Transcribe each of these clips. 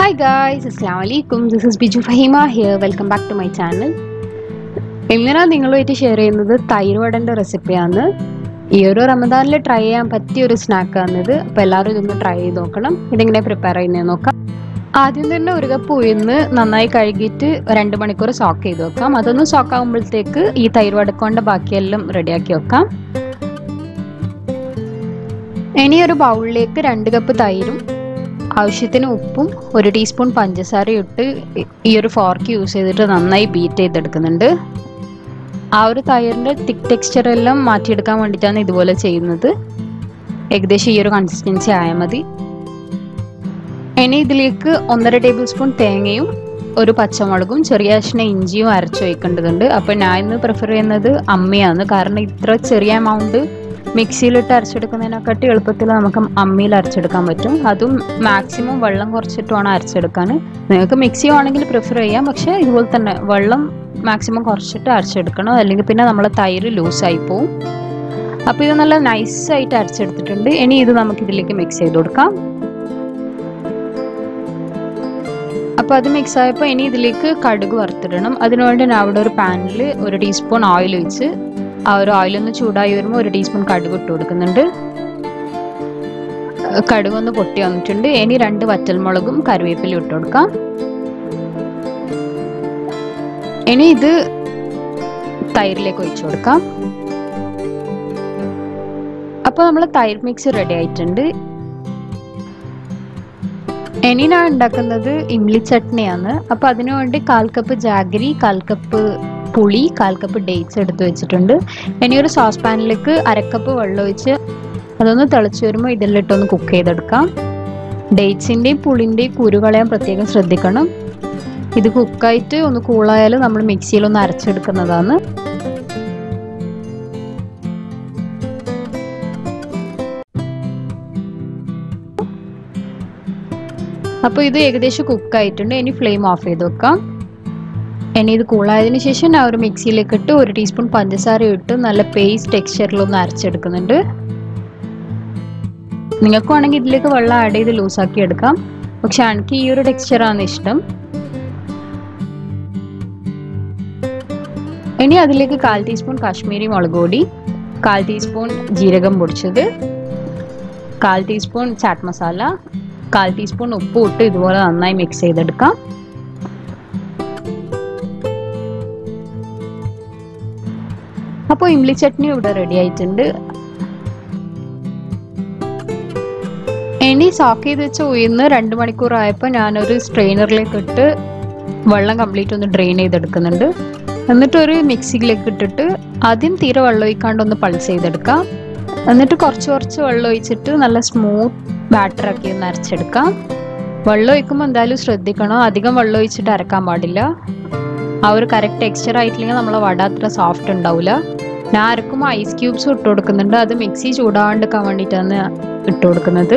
Hi guys, Assalamualaikum. This is Biju Fahima here. Welcome back to my channel. ഇന്ന് നിങ്ങളുമായിട്ട് share ചെയ്യുന്നത് തൈര് വടന്റെ റെസിപ്പിയാണ്. ഈ ഒരു റമദാനിൽ ട്രൈ ചെയ്യാൻ പറ്റിയ ഒരു സ്നാക്ക് ആണിത്. അപ്പോൾ എല്ലാവരും ഇതൊന്ന് ട്രൈ ചെയ്ത് നോക്കണം. ഇതെങ്ങനെ പ്രിപ്പയർ ചെയ്യുന്നത് നോക്കാം. ആദ്യം തന്നെ ഒരു കപ്പ് ഉഴുന്ന് നന്നായി കഴുകിയിട്ട് 2 മണിക്കൂർ സോക്ക് ചെയ്ത് വെക്കാം. അതൊന്ന് സോക്ക് ആകുമ്പോഴത്തേക്ക് ഈ തൈര് വടക്കോണ്ട ബാക്കിയെല്ലാം റെഡിയാക്കി വെക്കാം. ഇനി ഒരു ബൗളിലേക്ക് 2 കപ്പ് തൈരും ആവശ്യത്തിന് ഉപ്പും 1 ടീസ്പൂൺ പഞ്ചസാരയും ഇട്ട് ഈ ഒരു ഫോർക്ക് യൂസ് ചെയ്തിട്ട് നന്നായി ബീറ്റ് ചെയ്തെടുക്കുന്നുണ്ട്. ആ ഒരു തൈരിൻ്റെ തിക്ക് ടെക്സ്ചർ എല്ലാം മാറ്റിയെടുക്കാൻ വേണ്ടിയിട്ടാണ് ഇതുപോലെ ചെയ്യുന്നത്. ഏകദേശം ഈ ഒരു കൺസിസ്റ്റൻസി ആയാൽ മതി. ഇനി ഇതിലേക്ക് 1.5 ടേബിൾ സ്പൂൺ തേങ്ങയും 1 പച്ചമുളകും ചെറിയ കഷ്ണം ഇഞ്ചിയും അരച്ച് വയ്ക്കേണ്ടതുണ്ട്. അപ്പോൾ ഞാൻ ഇന്ന് പ്രിഫർ ചെയ്യുന്നത് അമ്മിയാണ്. കാരണം ഇത്ര ചെറിയ എമൗണ്ട് മിക്സിയിലിട്ട് അരച്ചെടുക്കുന്നതിനെക്കാട്ടി എളുപ്പത്തിൽ നമുക്ക് അമ്മിയിൽ അരച്ചെടുക്കാൻ പറ്റും. അതും മാക്സിമം വെള്ളം കുറച്ചിട്ട് വേണം അരച്ചെടുക്കാൻ. നിങ്ങൾക്ക് മിക്സി ആണെങ്കിൽ പ്രിഫർ ചെയ്യാം, പക്ഷേ ഇതുപോലെ തന്നെ വെള്ളം മാക്സിമം കുറച്ചിട്ട് അരച്ചെടുക്കണം, അല്ലെങ്കിൽ പിന്നെ നമ്മളെ തൈര് ലൂസായി പോവും. അപ്പോൾ ഇത് നല്ല നൈസായിട്ട് അരച്ചെടുത്തിട്ടുണ്ട്. ഇനി ഇത് നമുക്കിതിലേക്ക് മിക്സ് ചെയ്ത് കൊടുക്കാം. അപ്പോൾ അത് മിക്സ് ആയപ്പോൾ ഇനി ഇതിലേക്ക് കടുക് വറുത്തിടണം. അതിനുവേണ്ടി ഞാൻ അവിടെ ഒരു പാനിൽ 1 ടീസ്പൂൺ ഓയിൽ ഒഴിച്ച് ആ ഒരു ഓയിലൊന്ന് ചൂടായി വരുമ്പോൾ 1 ടീസ്പൂൺ കടുക് ഇട്ട് കൊടുക്കുന്നുണ്ട്. കടുകൊന്ന് പൊട്ടി വന്നിട്ടുണ്ട്. ഇനി 2 വറ്റൽമുളകും കറിവേപ്പിലയും ഇട്ട് കൊടുക്കാം. ഇനി ഇത് തൈരിലേക്ക് ഒഴിച്ചു കൊടുക്കാം. അപ്പോൾ നമ്മൾ തൈര് മിക്സ് റെഡി ആയിട്ടുണ്ട്. ഇനി ഞാൻ ഉണ്ടാക്കുന്നത് ഇംലി ചട്നിയാണ്. അപ്പോൾ അതിനു വേണ്ടി 1/4 കപ്പ് ജാഗരി, 1/4 കപ്പ് പുളി, 1/4 കപ്പ് ഡേറ്റ്സ് എടുത്ത് വെച്ചിട്ടുണ്ട്. ഇനി ഒരു സോസ് പാനിലേക്ക് 1/2 കപ്പ് വെള്ളം ഒഴിച്ച് അതൊന്ന് തിളച്ച് വരുമ്പോൾ ഇതിലിട്ടൊന്ന് കുക്ക് ചെയ്തെടുക്കാം. ഡേറ്റ്സിൻ്റെയും പുളിൻ്റെയും കുരു കളയാൻ പ്രത്യേകം ശ്രദ്ധിക്കണം. ഇത് കുക്കായിട്ട് ഒന്ന് കൂളായാൽ നമ്മൾ മിക്സിയിലൊന്ന് അരച്ചെടുക്കുന്നതാണ്. അപ്പോൾ ഇത് ഏകദേശം കുക്കായിട്ടുണ്ട്. ഇനി ഫ്ലെയിം ഓഫ് ചെയ്ത് വെക്കാം. ഇനി ഇത് കൂളായതിനു ശേഷം ഞാൻ ഒരു മിക്സിയിലേക്ക് ഇട്ട് 1 ടീസ്പൂൺ പഞ്ചസാര ഇട്ട് നല്ല പേസ്റ്റ് ടെക്സ്ചറിലൊന്ന് അരച്ചെടുക്കുന്നുണ്ട്. നിങ്ങൾക്ക് വേണമെങ്കിൽ ഇതിലേക്ക് വെള്ളം ആഡ് ചെയ്ത് ലൂസാക്കി എടുക്കാം, പക്ഷെ എനിക്ക് ഈ ഒരു ടെക്സ്ചറാണ് ഇഷ്ടം. ഇനി അതിലേക്ക് 1/4 ടീസ്പൂൺ കാശ്മീരി മുളക് പൊടി, 1/4 ടീസ്പൂൺ ജീരകം പൊടിച്ചത്, 1/4 ടീസ്പൂൺ ചാറ്റ് മസാല, 1/4 ടീസ്പൂൺ ഉപ്പ് ഇട്ട് ഇതുപോലെ നന്നായി മിക്സ് ചെയ്തെടുക്കാം. അപ്പോൾ ഇംലി ചട്നി ഇവിടെ റെഡി ആയിട്ടുണ്ട്. ഇനി സോക്ക് ചെയ്ത് വെച്ച ഉഴുന്ന് 2 മണിക്കൂർ ആയപ്പോൾ ഞാനൊരു സ്ട്രെയിനറിലേക്ക് ഇട്ട് വെള്ളം കംപ്ലീറ്റ് ഒന്ന് ഡ്രെയിൻ ചെയ്തെടുക്കുന്നുണ്ട്. എന്നിട്ട് ഒരു മിക്സിയിലേക്ക് ഇട്ടിട്ട് ആദ്യം തീരെ വെള്ളം ഒഴിക്കാണ്ട് ഒന്ന് പൾസ് ചെയ്തെടുക്കാം. എന്നിട്ട് കുറച്ച് വെള്ളം ഒഴിച്ചിട്ട് നല്ല സ്മൂത്ത് ബാറ്ററാക്കി ഒന്ന് അരച്ചെടുക്കാം. വെള്ളം ഒഴിക്കുമ്പോൾ എന്തായാലും ശ്രദ്ധിക്കണം, അധികം വെള്ളം ഒഴിച്ചിട്ട് അരക്കാൻ പാടില്ല. ആ ഒരു കറക്റ്റ് ടെക്സ്ചർ ആയിട്ടില്ലെങ്കിൽ നമ്മളെ വട അത്ര സോഫ്റ്റ് ഉണ്ടാവില്ല. ഞാൻ അരക്കുമ്പോൾ ഐസ് ക്യൂബ്സ് ഇട്ട് കൊടുക്കുന്നുണ്ട്. അത് മിക്സി ചൂടാണ്ടിരിക്കാൻ വേണ്ടിയിട്ടാണ് ഇട്ട് കൊടുക്കുന്നത്.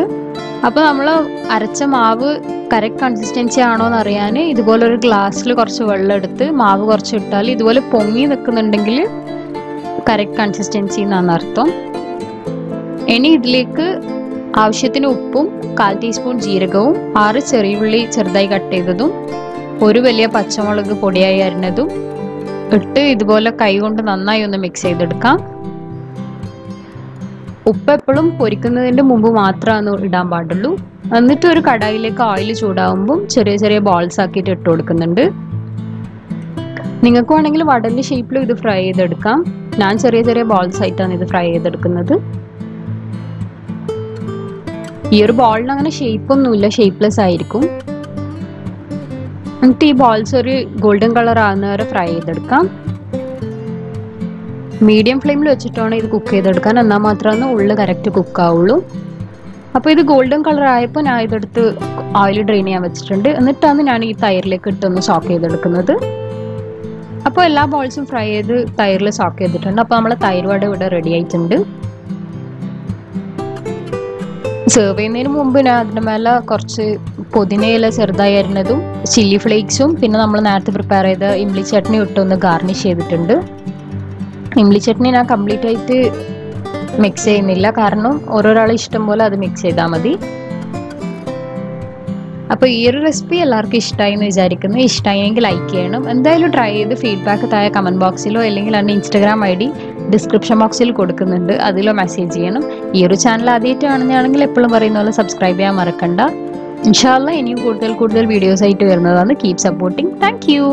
അപ്പോൾ നമ്മൾ അരച്ച മാവ് കറക്റ്റ് കൺസിസ്റ്റൻസി ആണോ എന്ന് അറിയാൻ ഇതുപോലൊരു ഗ്ലാസ്സിൽ കുറച്ച് വെള്ളം എടുത്ത് മാവ് കുറച്ച് ഇട്ടാൽ ഇതുപോലെ പൊങ്ങി നിൽക്കുന്നുണ്ടെങ്കിൽ കറക്റ്റ് കൺസിസ്റ്റൻസി എന്നാണ് അർത്ഥം. ഇനി ഇതിലേക്ക് ആവശ്യത്തിന് ഉപ്പും 1/4 ടീസ്പൂൺ ജീരകവും 6 ചെറിയ ഉള്ളി ചെറുതായി കട്ട് ചെയ്തതും 1 വലിയ പച്ചമുളക് പൊടിയായി അരിഞ്ഞതും ഇട്ട് ഇതുപോലെ കൈ കൊണ്ട് നന്നായി ഒന്ന് മിക്സ് ചെയ്തെടുക്കാം. ഉപ്പ് എപ്പോഴും പൊരിക്കുന്നതിൻ്റെ മുമ്പ് മാത്രമാണ് ഇടാൻ പാടുള്ളൂ. എന്നിട്ട് ഒരു കടായിലേക്ക് ഓയിൽ ചൂടാവുമ്പം ചെറിയ ബോൾസ് ആക്കിയിട്ട് ഇട്ട് കൊടുക്കുന്നുണ്ട്. നിങ്ങൾക്ക് വേണമെങ്കിൽ വടൻ്റെ ഷേപ്പിലും ഇത് ഫ്രൈ ചെയ്തെടുക്കാം. ഞാൻ ചെറിയ ബോൾസ് ആയിട്ടാണ് ഇത് ഫ്രൈ ചെയ്തെടുക്കുന്നത്. ഈ ഒരു ബോളിന് അങ്ങനെ ഷേപ്പൊന്നുമില്ല, ഷേപ്പ്ലെസ് ആയിരിക്കും. എന്നിട്ട് ഈ ബോൾസ് ഒരു ഗോൾഡൻ കളർ ആകുന്ന വരെ ഫ്രൈ ചെയ്തെടുക്കാം. മീഡിയം ഫ്ലെയിമിൽ വെച്ചിട്ട് വേണം ഇത് കുക്ക് ചെയ്തെടുക്കാൻ, എന്നാൽ മാത്രമേ ഉള്ളിൽ കറക്റ്റ് കുക്ക് ആവുള്ളൂ. അപ്പോൾ ഇത് ഗോൾഡൻ കളർ ആയപ്പോൾ ഞാൻ ഇതെടുത്ത് ഓയിൽ ഡ്രെയിൻ ചെയ്യാൻ വെച്ചിട്ടുണ്ട്. എന്നിട്ടാണ് ഞാൻ ഈ തൈരിലേക്ക് ഇട്ടൊന്ന് സോക്ക് ചെയ്തെടുക്കുന്നത്. അപ്പോൾ എല്ലാ ബോൾസും ഫ്രൈ ചെയ്ത് തൈരിൽ സോക്ക് ചെയ്തിട്ടുണ്ട്. അപ്പോൾ നമ്മളെ തൈര് വട ഇവിടെ റെഡി ആയിട്ടുണ്ട്. സെർവ് ചെയ്യുന്നതിന് മുമ്പ് ഞാൻ അതിൻ്റെ മേലെ കുറച്ച് പുതിനയില ചെറുതായി അരിഞ്ഞതും ചില്ലി ഫ്ലേക്സും പിന്നെ നമ്മൾ നേരത്തെ പ്രിപ്പയർ ചെയ്ത ഇംലി ചട്നി ഇട്ടൊന്ന് ഗാർണിഷ് ചെയ്തിട്ടുണ്ട്. ഇംലി ചട്നി ഞാൻ കംപ്ലീറ്റ് ആയിട്ട് മിക്സ് ചെയ്യുന്നില്ല, കാരണം ഓരോരാളെ ഇഷ്ടം പോലെ അത് മിക്സ് ചെയ്താൽ മതി. അപ്പോൾ ഈ ഒരു റെസിപ്പി എല്ലാവർക്കും ഇഷ്ടമായി എന്ന് വിചാരിക്കുന്നു. ഇഷ്ടമായെങ്കിൽ ലൈക്ക് ചെയ്യണം. എന്തായാലും ട്രൈ ചെയ്ത് ഫീഡ്ബാക്ക് താഴെ കമൻറ്റ് ബോക്സിലോ അല്ലെങ്കിൽ എൻ്റെ ഇൻസ്റ്റാഗ്രാം ID ഡിസ്ക്രിപ്ഷൻ ബോക്സിൽ കൊടുക്കുന്നുണ്ട്, അതിലോ മെസ്സേജ് ചെയ്യണം. ഈ ഒരു ചാനൽ ആദ്യമായിട്ട് കാണുന്നതാണെങ്കിൽ എപ്പോഴും പറയുന്ന പോലെ സബ്സ്ക്രൈബ് ചെയ്യാൻ മറക്കണ്ട. ഇൻഷാ അല്ലാഹ് ഇനിയും കൂടുതൽ വീഡിയോസ് ആയിട്ട് വരുന്നതാണ്. Keep supporting. Thank you.